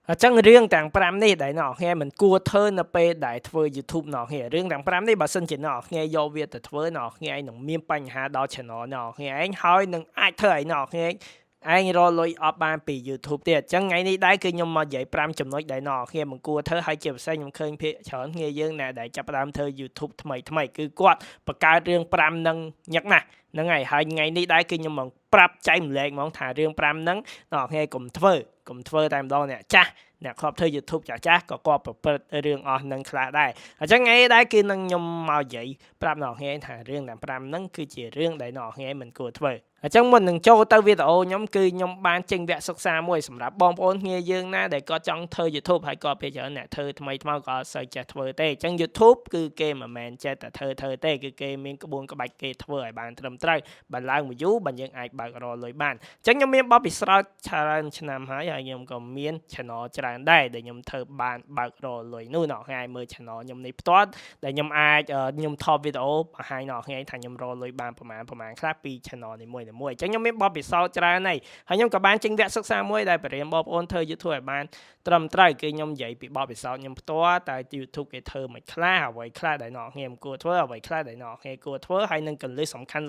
chẳng riêng tàng pram này đấy nọ nghe mình cua thơ nó pe đại thơ YouTube nọ nghe riêng tàng pram này bà xin chỉ nọ nghe do việc thơ nọ nghe anh nông miên bánh hà đó channel nọ nghe anh hỏi nông ai thơ ấy nọ nghe anh rồi lôi up banពី YouTube ទៀតអញ្ចឹងថ្ងៃនេះដែរគឺខ្ញុំមកនិយាយ5ចំណុចដែលណគ្នាមិនគួរធ្វើហើយជាពិសេសខ្ញុំឃើញភាគច្រើនគ្នាយើងណាដែលចាប់ផ្ដើមធ្វើ YouTube ថ្មីគឺគាត់បង្កើតរឿង5នឹងញឹកណាស់ហ្នឹងហើយថ្ងៃនេះដែរគឺខ្ញុំមកប្រាប់ចែកម្លែកហ្មងថារឿង5ហ្នឹងណគ្នាកុំធ្វើតែម្ដងអ្នកចាស់អ្នកធ្លាប់ធ្វើ YouTube ចាស់ក៏គាត់ប្រព្រឹត្តរឿងអស់នឹងខ្លះដែរអញ្ចឹងថ្ងៃនេះដែរគឺនឹងខ្ញុំមកនិយាយប្រាប់អ្នកគ្នាថារឿងទាំង5ហ្នឹងគឺជារឿងដែលអ្នកគ្នាមិនគួរធ្វើអញ្ចឹងមុននឹងចូលទៅវីដេអូខ្ញុំគឺខ្ញុំបានចេញវគ្គសិក្សាមួយសម្រាប់បងប្អូនគ្នាយើងណាដែលគាត់ចង់ធ្វើ YouTube ហើយក៏ពេលច្រើនអ្នកធ្វើថ្មីថ្មក៏អត់សូវចេះធ្វើទេអញ្ចឹង YouTube គឺគេមិនមែនចេះតែធ្វើទេគឺគេមានក្បួនក្បាច់គេធ្វើឲ្យបានត្រឹមត្រូវបើឡើង view បើយើងអាចបើករកលុយបានអញ្ចឹងខ្ញុំមានបទពិសោធន៍ច្រើនឆ្នាំហើយខ្ញុំក៏មាន channel ច្រើនដែរដែលខ្ញុំធ្វើបានបើករកលុយនោះអ្នកថ្ងៃមើល channel ខ្ញុំនេះផ្ទាល់ដែលខ្ញុំអាចខ្ញុំថតវីដេអូបង្ហាញអ្នកថ្ងៃថាខ្ញុំរកលុយបានប្រហែលខ្លះពី channel នីមួយអញ្ចឹងខ្ញុំមានបទពិសោធន៍ច្រើនហើយខ្ញុំក៏បានចេញវគ្គសិក្សាមួយដែលបរិញ្ញាបងប្អូនធ្វើ YouTube ឲ្យបានត្រឹមត្រូវគឺខ្ញុំនិយាយពីបទពិសោធន៍ខ្ញុំផ្ទាល់តែ YouTube គេធ្វើមិនខ្លះអ្វីខ្លះដែលអ្នកខ្ញុំគួរធ្វើអ្វីខ្លះដែលអ្នកខ្ញុំគួរធ្វើហើយនឹងកលិះសំខាន់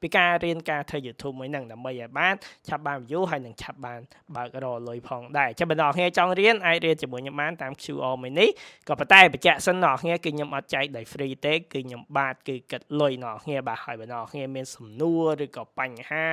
ពីការរៀនការធ្វើ YouTube មួយហ្នឹងដើម្បីឲ្យបានឆាប់បាន view ហើយនឹងឆាប់បានបើករកលុយផងដែរចាំបើអ្នកខ្ញុំចង់រៀនអាចរៀនជាមួយខ្ញុំបានតាម QR មួយនេះក៏ប៉ុន្តែបញ្ជាក់សិនអ្នកខ្ញុំគឺខ្ញុំអត់ចែកដោយ free ទេគឺខ្ញុំបាទគឺគិតលុយអ្នកខ្ញុំបាទហើយបើអ្នកខ្ញុំមានសំណួរឬក៏បញ្ហា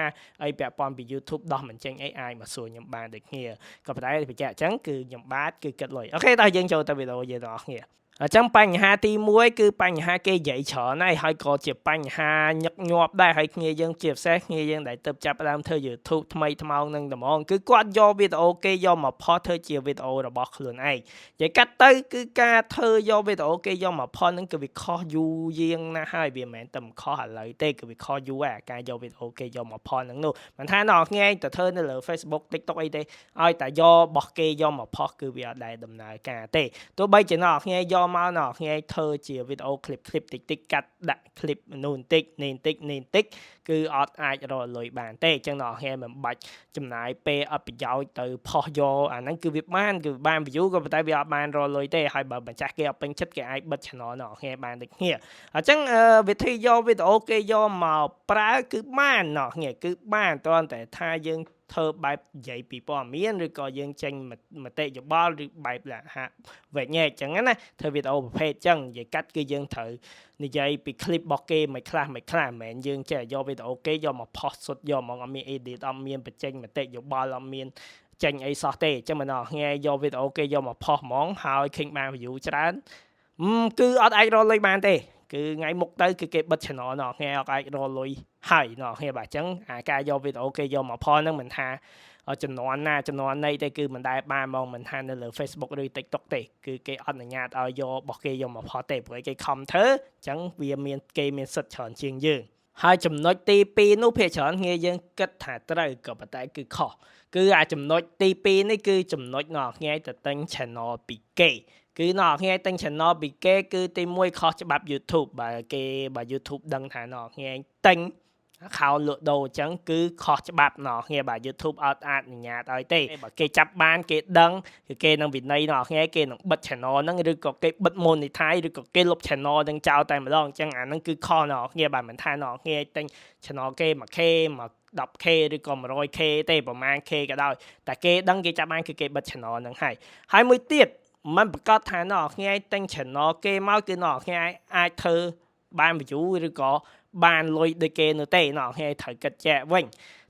អីពាក់ព័ន្ធពី YouTube ដោះមិនចេញអីអាចមកសួរខ្ញុំបានដូចគ្នាក៏ប៉ុន្តែបញ្ជាក់អញ្ចឹងគឺខ្ញុំបាទគឺគិតលុយអូខេតោះយើងចូលទៅវីដេអូយើងបងប្អូនអញ្ចឹងបញ្ហាទី1គឺបញ្ហាគេនិយាយច្រើនហើយក៏ជាបញ្ហាញឹកញាប់ដែរហើយគ្នាយើងជាពិសេសគ្នាយើងដែលទៅចាប់ផ្ដើមធ្វើ YouTube ថ្មីថ្មោងនឹងត្មងគឺគាត់យកវីដេអូគេយកមកផុសធ្វើជាវីដេអូរបស់ខ្លួនឯងនិយាយកាត់ទៅគឺការធ្វើយកវីដេអូគេយកមកផុសនឹងគឺវាខុសយូរយាងណាស់ហើយវាមិនមែនតែខុសឥឡូវទេគឺវាខុសយូរហើយការយកវីដេអូគេយកមកផុសនឹងនោះមិនថាអ្នកគ្នាទៅធ្វើនៅលើ Facebook TikTok អីទេឲ្យតែយករបស់គេយកមកផុសគឺវាអត់ដែលដំណើរការទេទោះបីជាអ្នកគ្នាយកមកអ្នកគ្នាធ្វើជាវីដេអូ clip តិចកាត់ដាក់ clip នោះបន្តិចនេះបន្តិចគឺអត់អាចរកលុយបានទេអញ្ចឹងអ្នកគ្នាមិនបាច់ចំណាយពេលអត់ប្រយោជន៍ទៅផុសយកអាហ្នឹងគឺវាបាន view ក៏ប៉ុន្តែវាអត់បានរកលុយទេហើយបើម្ចាស់គេអត់ពេញចិត្តគេអាចបិទ channel អ្នកគ្នាបានដូចគ្នាអញ្ចឹងវិធីយកវីដេអូគេយកមកប្រើគឺបានអ្នកគ្នាគឺបានគ្រាន់តែថាយើងធ្វើបែបនិយាយពីព័ត៌មានឬក៏យើងចេញមតិយោបល់ឬបែបហាក់វែកញែកអញ្ចឹងណាធ្វើវីដេអូប្រភេទអញ្ចឹងនិយាយកាត់គឺយើងត្រូវនិយាយពី clip របស់គេមិនខ្លះមិនមែនយើងចេះយកវីដេអូគេយកមកផុសសុទ្ធយកមកអត់មាន edit អត់មានបញ្ចេញមតិយោបល់អត់មានចេញអីសោះទេអញ្ចឹងមិនអស់ថ្ងៃយកវីដេអូគេយកមកផុសហ្មងហើយឃើញបាន view ច្រើនគឺអត់អាចរកលុយបានទេគឺថ្ងៃមុខទៅគឺគេបិទ channel ណោះថ្ងៃអត់អាចរកលុយហើយណោះថ្ងៃបាទអញ្ចឹងការយកវីដេអូគេយកមកផុសហ្នឹងមិនថាចំនួនណាចំនួនណីទេគឺមិនដែលបានមកមិនថានៅលើ Facebook ឬ TikTok ទេគឺគេអត់អនុញ្ញាតឲ្យយករបស់គេយកមកផុសទេព្រោះគេខំធ្វើអញ្ចឹងវាមានគេមានសិទ្ធិច្រើនជាងយើងហើយចំណុចទី2នោះភាគច្រើនងារយើងគិតថាត្រូវក៏ប៉ុន្តែគឺខុសគឺចំណុចទី2នេះគឺចំណុចណោះថ្ងៃទៅទិញ channel ពីគេគឺអ្នកគ្នាទិញ channel ពីគេគឺទី1ខុសច្បាប់ YouTube បើ YouTube ដឹងថាអ្នកគ្នាទិញខោលក់ដូរអញ្ចឹងគឺខុសច្បាប់អ្នកគ្នាបើ YouTube អត់អនុញ្ញាតឲ្យទេបើគេចាប់បានគេដឹងគឺគេនឹងវិន័យអ្នកគ្នាគេនឹងបិទ channel ហ្នឹងឬក៏គេបិទ monetize ឬក៏គេលុប channel ហ្នឹងចោលតែម្ដងអញ្ចឹងអាហ្នឹងគឺខុសអ្នកគ្នាបើមិនថាអ្នកគ្នាទិញ channel គេ 1k 10k ឬក៏ 100k ទេប្រហែល k ក៏ដោយតែគេដឹងគេចាប់បានគឺគេបិទ channel ហ្នឹងហើយមួយទៀតមិនប្រកាសថាអ្នកគ្នាទិញ channel គេមកគឺអ្នកគ្នាអាចធ្វើបាន view ឬក៏បានលុយដូចគេនោះទេអ្នកគ្នាត្រូវគិតចែកវិញ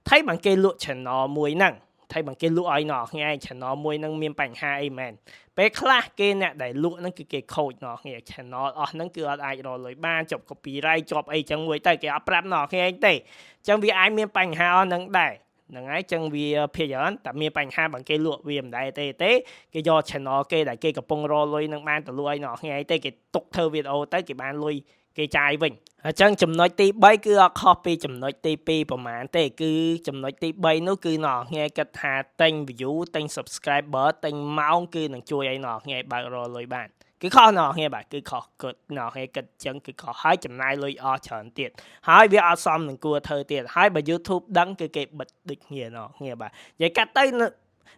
ថៃបានគេលក់ channel មួយហ្នឹងថៃបានគេលក់ឲ្យអ្នកគ្នា channel មួយហ្នឹងមានបញ្ហាអីមែនពេលខ្លះគេអ្នកដែលលក់ហ្នឹងគឺគេខូចអ្នកគ្នា channel អស់ហ្នឹងគឺអត់អាចរកលុយបានជាប់ copyright ជាប់អីចឹងមួយទៅគេអត់ប្រាប់អ្នកគ្នាទេអញ្ចឹងវាអាចមានបញ្ហាអស់ហ្នឹងដែរហ្នឹងហើយចឹងវាភាគច្រើនតែមានបញ្ហាបើគេលក់វាមិនដែរទេគេយក channel គេដែលគេកំពុងរកលុយនឹងបានទៅលក់ឲ្យអ្នកថ្ងៃទេគេទុកធ្វើវីដេអូទៅគេបានលុយគេចាយវិញអញ្ចឹងចំណុចទី3គឺអត់ខុសពីចំណុចទី2ប្រហែលទេគឺចំណុចទី3នោះគឺអ្នកថ្ងៃគិតថាទិញ view ទិញ subscriber ទិញម៉ោងគឺនឹងជួយឲ្យអ្នកថ្ងៃបើករកលុយបានគឺខុសអ្នកគ្នាបាទគឺខុសគិតអ្នកគ្នាគិតចឹងគឺខុសហើយចំណាយលុយអស់ច្រើនទៀតហើយវាអត់សមនឹងគួរធ្វើទៀតហើយបើ YouTube ដឹងគឺគេបិទដូចគ្នាអ្នកគ្នាបាទនិយាយកាត់ទៅ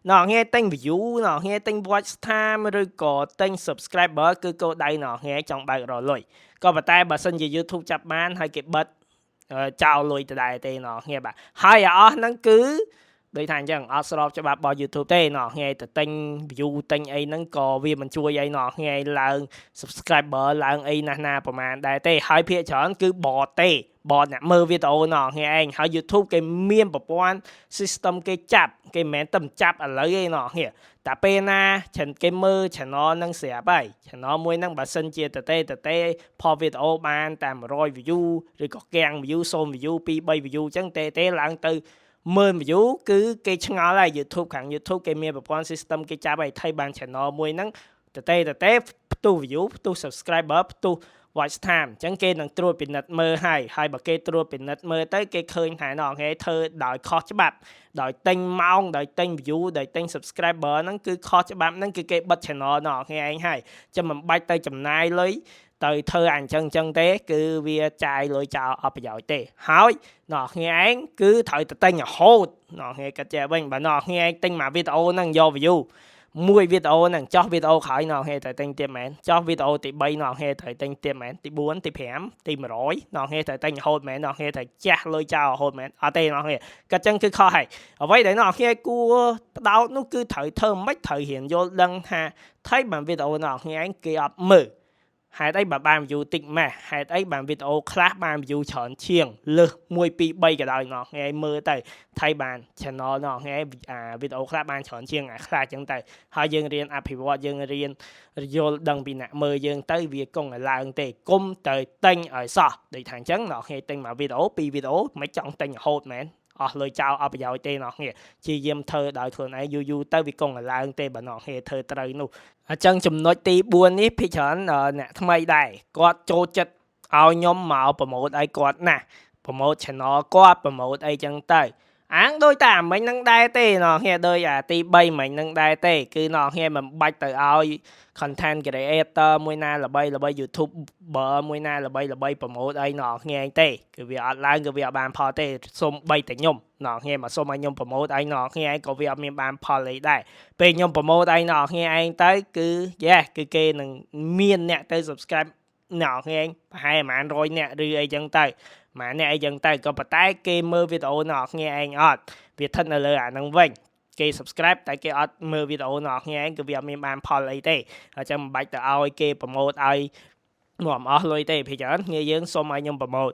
nó nghe tên view nó nghe tên watch time rồi có tên subscriber cứ cô đây nó nghe trong bài rồi lùi có bà tay bà xin về YouTube chập man hay cái bật chào lùi từ đây thì nó nghe bà hai nó cứដោយថាអញ្ចឹងអត់ស្របច្បាប់របស់ YouTube ទេណោះថ្ងៃទៅទិញ view ទិញអីហ្នឹងក៏វាមិនជួយអីណោះថ្ងៃឡើង subscriber ឡើងអីណាស់ណាប្រហែលដែរទេហើយភាគច្រើនគឺ bot ទេbot អ្នកមើលវីដេអូណោះថ្ងៃឯងហើយ YouTube គេមានប្រព័ន្ធ system គេចាប់គេមិនមែនតែចាប់ឥឡូវទេណោះថ្ងៃតែពេលណាគេមើល channel ហ្នឹងស្រាប់ហើយ channel មួយហ្នឹងបើសិនជាតេផលវីដេអូបានតែ100 view ឬក៏កាំង view 0 view 2 3 view អញ្ចឹងតេឡើងទៅមើល view គឺគេឆ្ងល់ហើយ YouTube ខាង YouTube គេមានប្រព័ន្ធ system គេចាប់ឲ្យថៃបាន channel មួយហ្នឹងតេផ្ទុះ view ផ្ទុះ subscriber ផ្ទុះ watch time អញ្ចឹងគេនឹងត្រួតពិនិត្យមើលហើយបើគេត្រួតពិនិត្យមើលទៅគេឃើញថាណគេធ្វើដោយខុសច្បាប់ដោយទិញម៉ោងដោយទិញ view ដោយទិញ subscriber ហ្នឹងគឺខុសច្បាប់ហ្នឹងគឺគេបិទ channel ណគេឯងហើយចាំមិនបាច់ទៅចំណាយលុយទៅធ្វើអញ្ចឹងទេគឺវាចាយលុយចោលអត់ប្រយោជន៍ទេហើយគ្នាឯងគឺត្រូវទៅទិញរហូតគ្នាកាត់ចេះវិញបើគ្នាឯងទិញមួយវីដេអូហ្នឹងយក view មួយវីដេអូហ្នឹងចោះវីដេអូក្រោយគ្នាត្រូវទិញទៀតមែនចោះវីដេអូទី3គ្នាត្រូវទិញទៀតមែនទី4ទី5ទី100គ្នាត្រូវទិញរហូតមែនគ្នាត្រូវចាស់លុយចោលរហូតមែនអត់ទេគ្នាកាត់ចឹងគឺខុសហើយអ្វីដែលគ្នាគួរផ្ដោតនោះគឺត្រូវធ្វើមិនត្រូវរៀនយល់ដឹងថាថៃបានវីដេអូគ្នាឯងគេអត់មើលហេតុអីបើបាន view តិចម៉េះហេតុអីបានវីដេអូខ្លះបាន view ច្រើនជាងលើស1 2 3ក៏ដោយថ្ងៃមើលទៅថៃបាន channel ថ្ងៃវីដេអូខ្លះបានច្រើនជាងខ្លះអញ្ចឹងទៅហើយយើងរៀនអភិវឌ្ឍយើងរៀនយល់ដឹងពីអ្នកមើលយើងទៅវាគង់ឲ្យឡើងទេគុំទៅទិញឲ្យសោះដូចថាអញ្ចឹងថ្ងៃទិញមួយវីដេអូ2វីដេអូមិនចង់ទិញរហូតមែនអស់លុយចោលអត់ប្រយោជន៍ទេគ្នាជាយាមធ្វើដោយខ្លួនឯងយូរទៅវាគង់ឲ្យឡើងទេបើគ្នាធ្វើត្រូវនោះអញ្ចឹងចំណុចទី4នេះភាគច្រើនអ្នកថ្មីដែរគាត់ចូលចិត្តឲ្យខ្ញុំមកប្រម៉ូទឲ្យគាត់ណាស់ប្រម៉ូទ channel គាត់ប្រម៉ូទអីចឹងទៅអាងដូចតែមិញនឹងដែរទេគ្នាដូចទី3មិញនឹងដែរទេគឺគ្នាមិនបាច់ទៅឲ្យ content creator មួយណាល្បី YouTuber មួយណាល្បីប្រម៉ូទអីគ្នាឯងទេគឺវាអត់ឡើងគឺវាអត់បានផលទេសូម្បីតែខ្ញុំគ្នាមកសូមឲ្យខ្ញុំប្រម៉ូទឲ្យគ្នាឯងក៏វាអត់មានបានផលអីដែរពេលខ្ញុំប្រម៉ូទឲ្យគ្នាឯងទៅគឺគឺគេនឹងមានអ្នកទៅ subscribe គ្នាឯងប្រហែលប្រហែល100អ្នកឬអីចឹងទៅម៉ាអ្នកអីចឹងទៅក៏ប៉ុន្តែគេមើលវីដេអូគ្នាឯងអត់វាស្ថិតនៅលើអាហ្នឹងវិញគេ subscribe តែគេអត់មើលវីដេអូគ្នាឯងគឺវាអត់មានបានផលអីទេអញ្ចឹងមិនបាច់ទៅឲ្យគេប្រម៉ូទឲ្យនាំអស់លុយទេពីច្រើនគ្នាយើងសូមឲ្យខ្ញុំប្រម៉ូទ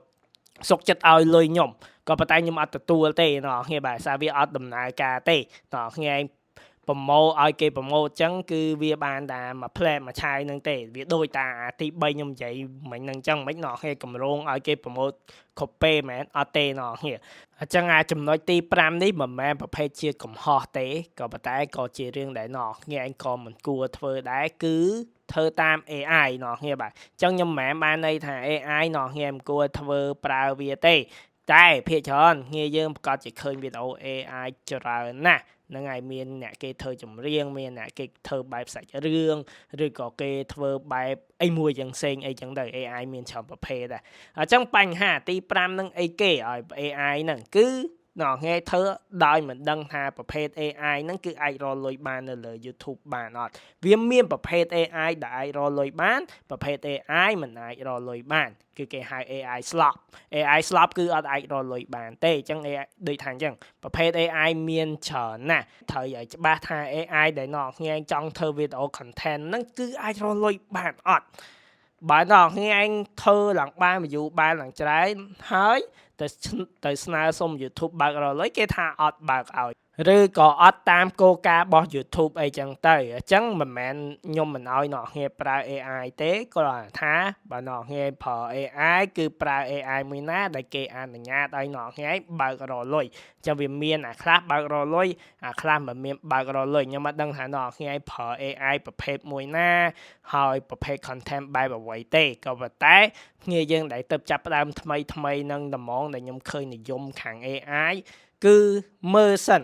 សុកចិត្តឲ្យលុយខ្ញុំក៏ប៉ុន្តែខ្ញុំអត់ទទួលទេគ្នាបាទសារវាអត់ដំណើរការទេគ្នាឯងប្រម៉ូឲ្យគេប្រម៉ូអញ្ចឹងគឺវាបានតែមួយផ្លែមួយឆាយនឹងទេវាដូចតាទី3ខ្ញុំនិយាយមិញហ្នឹងអញ្ចឹងមិនគេកម្រងឲ្យគេប្រម៉ូគ្រប់ពេលមែនអត់ទេគ្នាអញ្ចឹងចំណុចទី5នេះមិនមែនប្រភេទជាកំហុសទេក៏ប៉ុន្តែក៏ជារឿងដែលគ្នាឯងក៏មិនគួរធ្វើដែរគឺធ្វើតាម AI គ្នាបាទអញ្ចឹងខ្ញុំមិនមែនបានន័យថា AI គ្នាមិនគួរធ្វើប្រើវាទេតែភាគច្រើនគ្នាយើងប្រកាសជាឃើញវីដេអូ AI ច្រើនណាស់ហ្នឹងហើយមានអ្នកគេធ្វើចម្រៀងមានអ្នកគេធ្វើបែបសាច់រឿងឬក៏គេធ្វើបែបអីមួយយ៉ាងផ្សេងអីចឹងទៅ AI មានច្រើនប្រភេទដែរអញ្ចឹងបញ្ហាទី5នឹងអីគេឲ្យ AI ហ្នឹងគឺគេធ្វើដោយមិនដឹងថាប្រភេទ AI ហ្នឹងគឺអាចរកលុយបាននៅលើ YouTube បានអត់វាមានប្រភេទ AI ដែលអាចរកលុយបានប្រភេទ AI មិនអាចរកលុយបានគឺគេហៅ AI slop គឺអត់អាចរកលុយបានទេអញ្ចឹង AI ដូចថាអញ្ចឹងប្រភេទ AI មានច្រើនណាស់ត្រូវឲ្យច្បាស់ថា AI ដែលគ្នាចង់ធ្វើវីដេអូ content ហ្នឹងគឺអាចរកលុយបានអត់បើគ្នាឯងធ្វើឡើងបាន view បានឡើងច្រើនហើយទៅស្នើសុំ YouTube បើករកលុយគេថាអត់បើកឲ្យឬក៏អត់តាមគោលការណ៍របស់ YouTube អីចឹងទៅអញ្ចឹងមិនមែនខ្ញុំមិនឲ្យគ្នាប្រើ AI ទេគាត់ថាបើគ្នាប្រើ AI គឺប្រើ AI មួយណាដែលគេអនុញ្ញាតឲ្យគ្នាបើករកលុយអញ្ចឹងវាមានខ្លះបើករកលុយខ្លះមិនមានបើករកលុយខ្ញុំមិនដឹងថាគ្នាប្រើ AI ប្រភេទមួយណាហើយប្រភេទ content បែបអ្វីទេក៏ប៉ុន្តែគ្នាយើងដែលទៅចាប់ផ្ដើមថ្មីនឹងដំងដែលខ្ញុំឃើញនិយមខាង AI គឺមើលសិន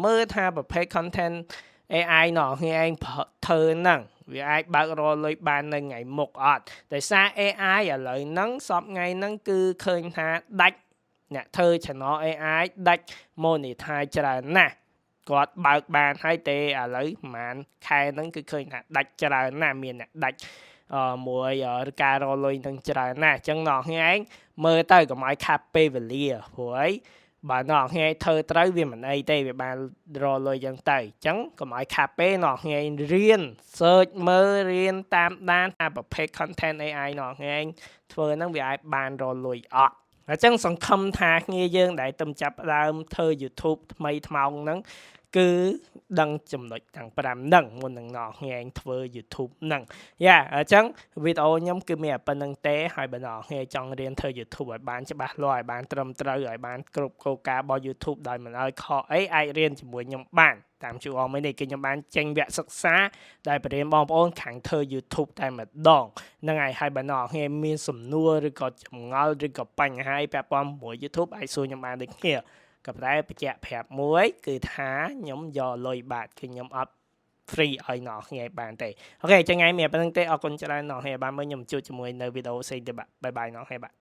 មើលថាប្រភេទ content AI គ្នាឯងធ្វើហ្នឹងវាអាចបើករកលុយបាននៅថ្ងៃមុខអត់ដោយសារ AI ឥឡូវហ្នឹងសពថ្ងៃហ្នឹងគឺឃើញថាដាច់អ្នកធ្វើ channel AI ដាច់ monetize ច្រើនណាស់ គាត់បើកបានហើយទេឥឡូវប្រហែលខែហ្នឹងគឺឃើញថាដាច់ច្រើនណាស់មានអ្នកដាច់មួយការរលុយនឹងច្រើនណាស់អញ្ចឹងអ្នកគ្នាឯងមើលទៅកុំឲ្យខាត់ពេលវេលាព្រោះអីបើអ្នកគ្នាធ្វើត្រូវវាមិនអីទេវាបានរលុយអញ្ចឹងទៅអញ្ចឹងកុំឲ្យខាត់ពេលអ្នកគ្នាឯងរៀន search មើលរៀនតាមដានអាប្រភេទ content AI អ្នកគ្នាឯងធ្វើហ្នឹងវាអាចបានរលុយអត់អញ្ចឹងសង្ឃឹមថាគ្នាយើងដែលទៅចាប់ដើមធ្វើ YouTube ថ្មីថ្មោងហ្នឹងគឺដឹងចំណុចទាំង5ហ្នឹងមុននឹងអ្នកគ្នាឯងធ្វើ YouTube ហ្នឹងយ៉ាអញ្ចឹងវីដេអូខ្ញុំគឺមានតែប៉ុណ្្នឹងទេហើយបើអ្នកគ្នាចង់រៀនធ្វើ YouTube ឲ្យបានច្បាស់លាស់ឲ្យបានត្រឹមត្រូវឲ្យបានគ្រប់គោលការណ៍របស់ YouTube ដោយមិនឲ្យខកអីអាចរៀនជាមួយខ្ញុំបានតាមជួអមនេះគឺខ្ញុំបានចេញវគ្គសិក្សាដែលបរិញ្ញាបងប្អូនខាងធ្វើ YouTube តែម្ដងហ្នឹងហើយបើអ្នកគ្នាមានសំណួរឬក៏ចម្ងល់ឬក៏បញ្ហាពាក់ព័ន្ធជាមួយ YouTube អាចសួរខ្ញុំបានដូចគ្នាក៏តែបញ្ជាក់ប្រាប់មួយគឺថាខ្ញុំយកលុយបាត់គឺខ្ញុំអត់ free ឲ្យអ្នកគ្នាបានទេអូខេចឹងថ្ងៃមានប៉ុណ្្នឹងទេអរគុណច្រើនអ្នកគ្នាបានមើលខ្ញុំជួបជាមួយនៅវីដេអូផ្សេងទៀតបាទបាយបាយអ្នកគ្នាបាទ